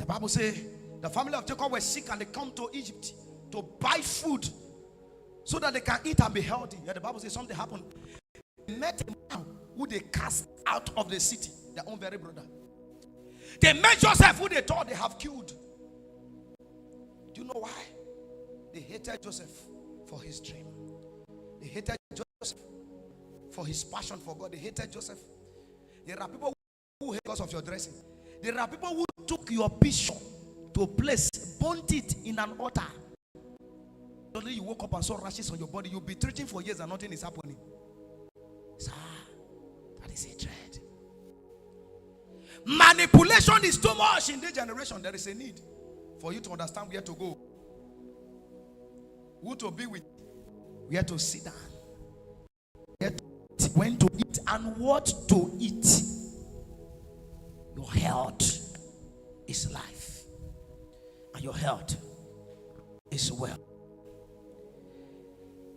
The Bible says the family of Jacob were sick and they come to Egypt to buy food so that they can eat and be healthy. Yeah, the Bible says something happened. They met a man who they cast out of the city, their own very brother. They met Joseph, who they thought they have killed. Do you know why? They hated Joseph for his dream. They hated Joseph for his passion for God. They hated Joseph. There are people who hate because of your dressing. There are people who took your picture to a place, burnt it in an altar. Suddenly you woke up and saw rashes on your body. You'll be treating for years and nothing is happening. Sir, that is hatred. Manipulation is too much in this generation. There is a need for you to understand where to go, who to be with, where to sit down, when to eat, and what to eat. Your health is life, and your health is wealth.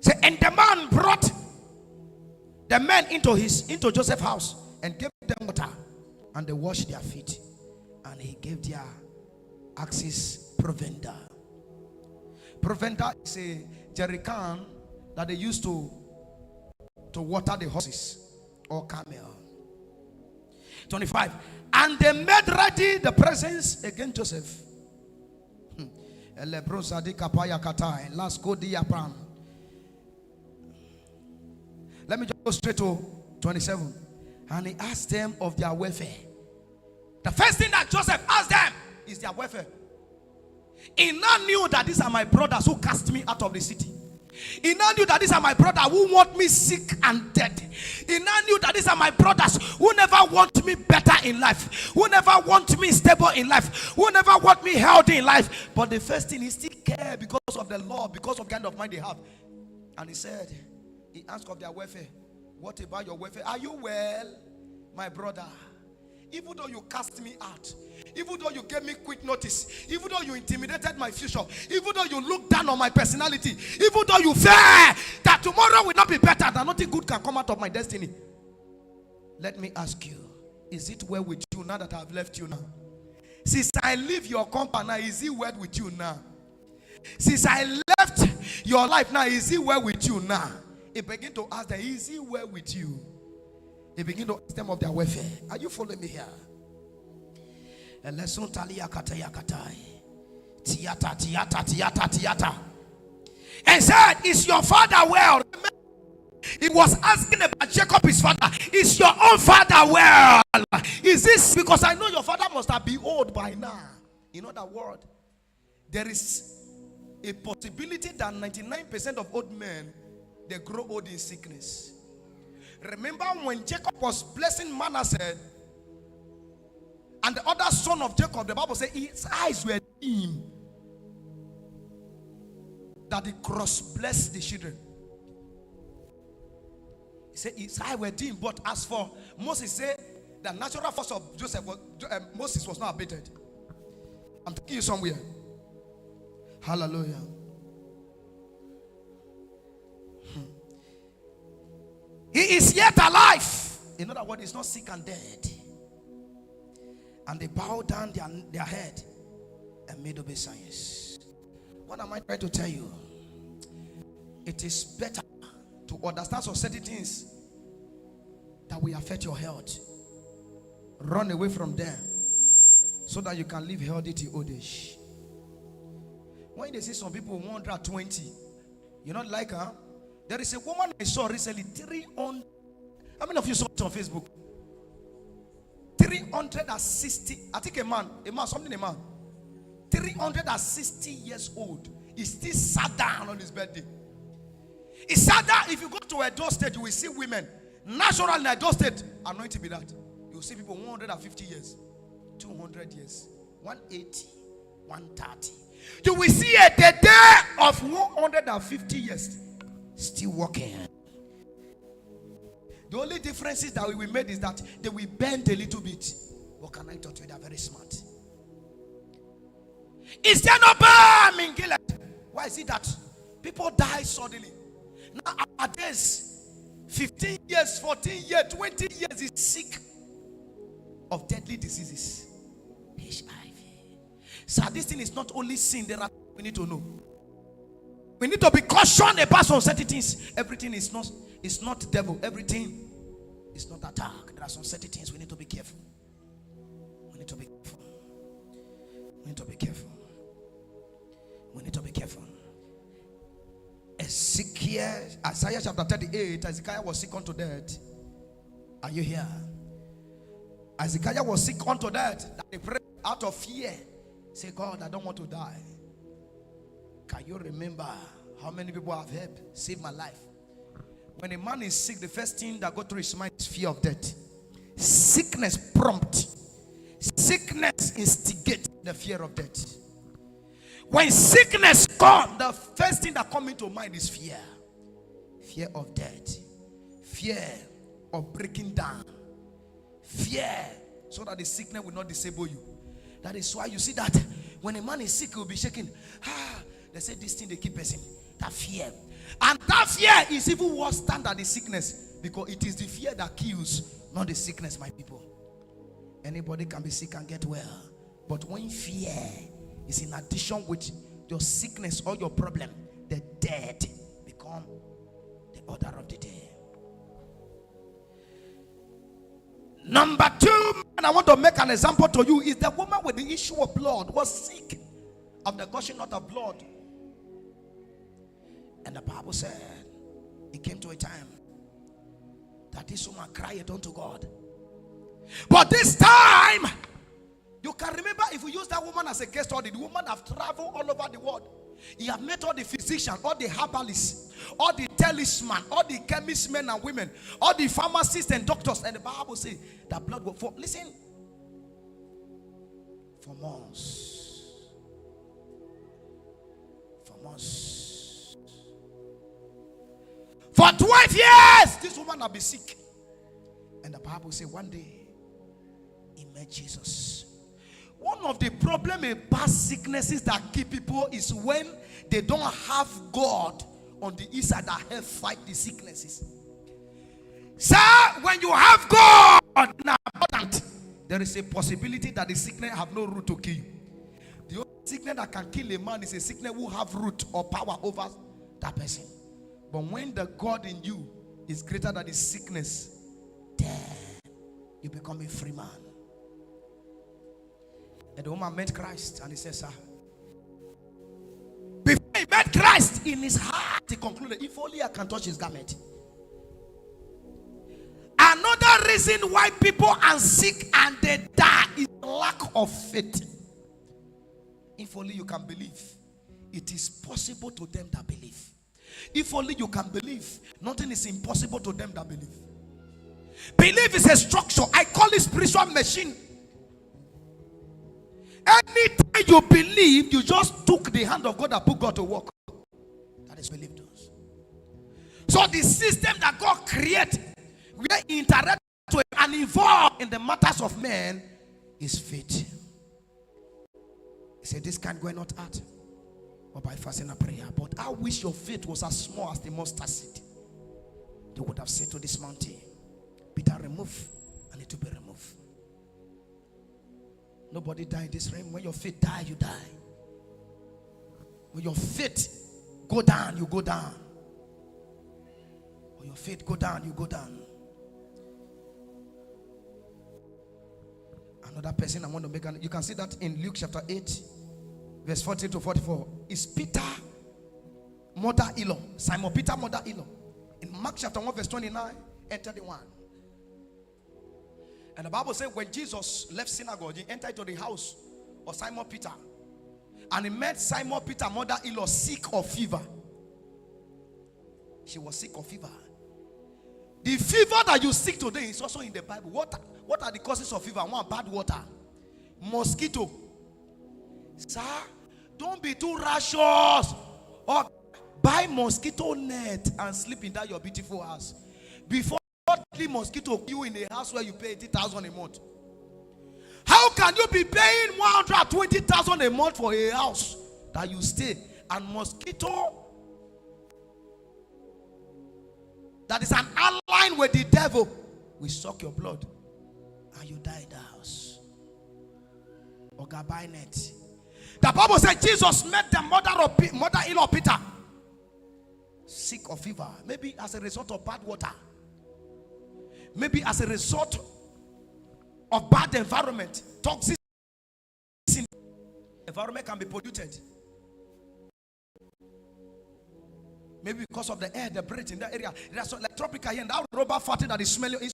Say, and the man brought the men into Joseph's house and gave them water, and they washed their feet, and he gave their axes provender. Provender is a jerrycan that they used to water the horses or camel. 25. And they made ready the presents against Joseph. Let me just go straight to 27. And he asked them of their welfare. The first thing that Joseph asked them is their welfare. He now knew that these are my brothers who cast me out of the city. He now knew that these are my brothers who want me sick and dead. He now knew that these are my brothers who never want me better in life, who never want me stable in life, who never want me healthy in life. But the first thing, he still cares because of the law, because of the kind of mind they have. And he said, he asked of their welfare. What about your welfare? Are you well, my brother? Even though you cast me out, even though you gave me quick notice, even though you intimidated my future, even though you looked down on my personality, even though you fear that tomorrow will not be better, that nothing good can come out of my destiny. Let me ask you, is it well with you now that I have left you now? Since I leave your company, is it well with you now? Since I left your life now, is it well with you now? He began to ask them, is it well with you? He began to ask them of their welfare. Are you following me here? And said, is your father well? He was asking about Jacob, his father. Is your own father well? Is this because I know your father must have been old by now? In other words, there is a possibility that 99% of old men, they grow old in sickness. Remember when Jacob was blessing Manasseh and the other son of Jacob, the Bible says his eyes were dim, that he cross-blessed the children. He said his eyes were dim, but as for Moses, said the natural force of Moses was not abated. I'm taking you somewhere. Hallelujah. He is yet alive. In other words, he's not sick and dead. And they bowed down their head and made obeisance. What am I trying to tell you? It is better to understand some certain things that will affect your health. Run away from them so that you can live healthy till old age. When they see some people 120, you not like her? There is a woman I saw recently, 300. How many of you saw it on Facebook? 360. I think a man, 360 years old. He still sat down on his birthday. He sat down. If you go to Edo State, you will see women. Naturally, in Edo State, anointed be that. You will see people 150 years, 200 years, 180, 130. You will see a day of 150 years. Still working. The only difference is that we made is that they will bend a little bit. What can I tell you? They are very smart. Is there no balm in Gilead? Why is it that people die suddenly? Now nowadays, 15 years, 14 years, 20 years is sick of deadly diseases. HIV. So this thing is not only sin. There are we need to know. We need to be cautioned about some certain things. Everything is not devil. Everything is not attack. There are some certain things we need to be careful. We need to be careful. We need to be careful. We need to be careful. Ezekiel, Isaiah chapter 38, Ezekiel was sick unto death. Are you here? Ezekiel was sick unto death. That he prayed out of fear. Say, God, I don't want to die. Can you remember how many people have helped save my life? When a man is sick, the first thing that goes through his mind is fear of death. Sickness prompt. Sickness instigates the fear of death. When sickness comes, the first thing that comes into mind is fear. Fear of death. Fear of breaking down. Fear so that the sickness will not disable you. That is why you see that when a man is sick, he will be shaking. They say this thing they keep pressing. That fear. And that fear is even worse than the sickness. Because it is the fear that kills, not the sickness, my people. Anybody can be sick and get well. But when fear is in addition with your sickness or your problem, the dead become the order of the day. Number two, and I want to make an example to you, is the woman with the issue of blood was sick of the gushing out of blood. And the Bible said it came to a time that this woman cried unto God. But this time, you can remember, if we use that woman as a case study, the woman have traveled all over the world. He have met all the physicians, all the herbalists, all the talisman, all the chemists, men and women, all the pharmacists and doctors. And the Bible says that blood will fall. Listen, for months. For months. For 12 years, this woman have been sick. And the Bible says one day, he met Jesus. One of the problems about sicknesses that keep people is when they don't have God on the inside that help fight the sicknesses. Sir, when you have God in abundance, there is a possibility that the sickness have no root to kill you. The only sickness that can kill a man is a sickness who have root or power over that person. But when the God in you is greater than the sickness, then you become a free man. And the woman met Christ, and he says, sir, before he met Christ, in his heart he concluded, if only I can touch his garment. Another reason why people are sick and they die is lack of faith. If only you can believe, it is possible to them that believe. If only you can believe, nothing is impossible to them that believe. Belief is a structure. I call it spiritual machine. Anytime you believe, you just took the hand of God and put God to work. That is belief does. So the system that God created, where he interacts with and involved in the matters of men, is faith. He said, this kind go not out, but by fasting and prayer. But I wish your faith was as small as the mustard seed. They would have said to this mountain, Peter, remove, and it will be removed. Nobody died in this realm. When your faith die, you die. When your faith go down, you go down. When your faith go down, you go down. Another person I want to make, you can see that in Luke chapter 8, verse 40 to 44. Is Peter mother-in-law, Simon Peter mother-in-law. In Mark chapter 1, verse 29 and 31. And the Bible says when Jesus left synagogue, he entered to the house of Simon Peter. And he met Simon Peter mother-in-law sick of fever. She was sick of fever. The fever that you sick today is also in the Bible. What are the causes of fever? One, bad water. Mosquito. Sir, don't be too rashous. Or buy mosquito net and sleep in that your beautiful house. Before mosquito you in a house where you pay 80,000 a month. How can you be paying 120,000 a month for a house that you stay, and mosquito that is an ally with the devil will suck your blood and you die in the house? Oga buy net. The Bible said Jesus met the mother-in-law of Peter, sick of fever, maybe as a result of bad water, maybe as a result of bad environment, toxic environment can be polluted. Maybe because of the air, the breath in that area. There's like tropical here, and that rubber fatty that is smelling. It's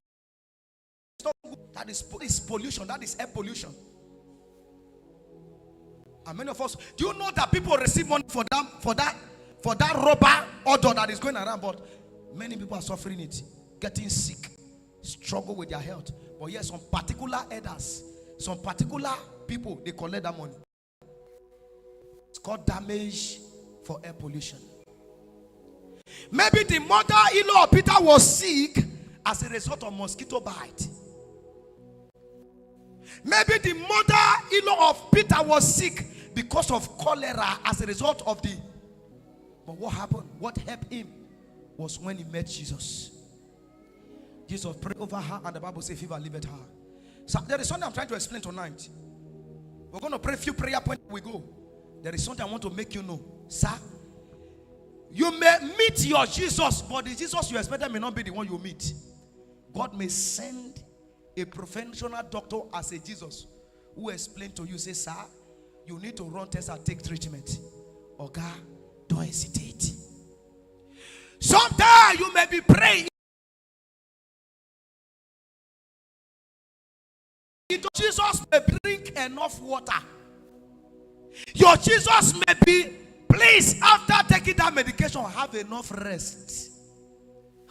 not good. That is pollution. That is air pollution. And many of us, do you know that people receive money for that rubber odor that is going around? But many people are suffering it, getting sick, struggle with their health. But yes, some particular elders, some particular people, they collect that money. It's called damage for air pollution. Maybe the mother-in-law of Peter was sick as a result of mosquito bite. Maybe the mother-in-law of Peter was sick because of cholera as a result of the. But what happened? What helped him was when he met Jesus. Jesus prayed over her, and the Bible says fever left her. So there is something I'm trying to explain tonight. We're going to pray a few prayer points. We go. There is something I want to make you know, sir. You may meet your Jesus, but the Jesus you expected may not be the one you meet. God may send a professional doctor as a Jesus who explain to you, say, sir, you need to run tests and take treatment. Oh God, don't hesitate. Sometimes you may be praying. Jesus may drink enough water. Your Jesus may be, please, after taking that medication, have enough rest.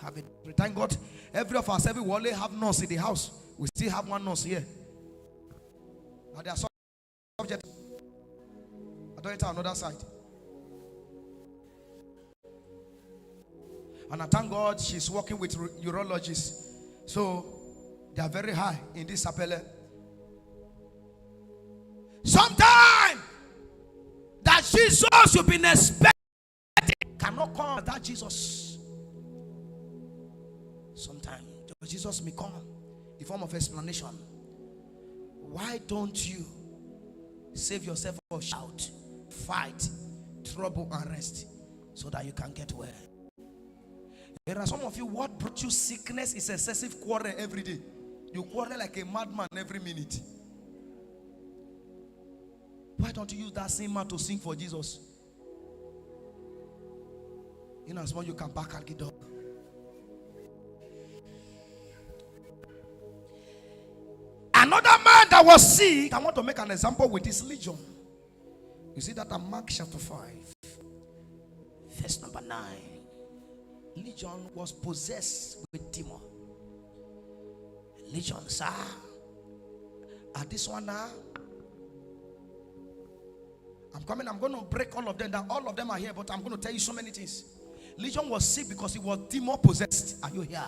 Have it. Thank God, every of us, every one have nurse in the house. We still have one nurse here. Now there are subjects. I don't enter another side. And I thank God she's working with urologists. So they are very high in this appellate. Sometimes that Jesus you've been expecting cannot come. That Jesus. Sometimes Jesus may come in form of explanation. Why don't you save yourself or shout, fight, trouble, and rest so that you can get well? There are some of you, what brought you sickness is excessive quarrel every day. You quarrel like a madman every minute. Why don't you use that same man to sing for Jesus? In as much you can back and get up. Another man that was sick, I want to make an example with this Legion. You see that in Mark chapter 5, verse number 9. Legion was possessed with demon. Legion, sir. And this one now, I'm coming, I'm going to break all of them down. All of them are here, but I'm going to tell you so many things. Legion was sick because he was demon possessed. Are you here?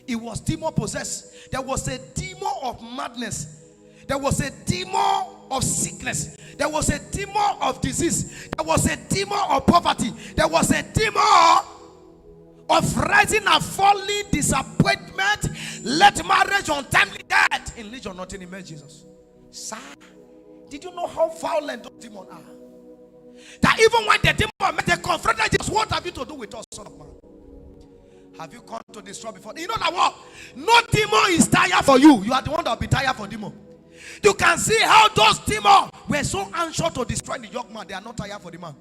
He was demon possessed. There was a demon of madness. There was a demon of sickness. There was a demon of disease. There was a demon of poverty. There was a demon of rising and falling, disappointment, late marriage, untimely death. In Legion, not in image Jesus. Sir, did you know how violent those demons are? That even when the demon met, they confronted Jesus. What have you to do with us, son of man? Have you come to destroy before? You know that what? No demon is tired for you. You are the one that will be tired for demon. You can see how those demons were so anxious to destroy the young man. They are not tired for the man.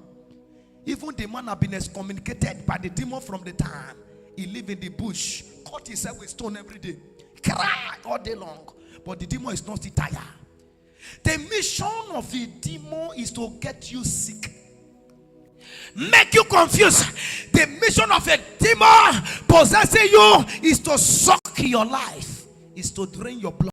Even the man have been excommunicated by the demon from the time he lived in the bush, cut himself with stone every day, cry all day long. But the demon is not still tired. The mission of the demon is to get you sick, make you confused. The mission of a demon possessing you is to suck your life, is to drain your blood.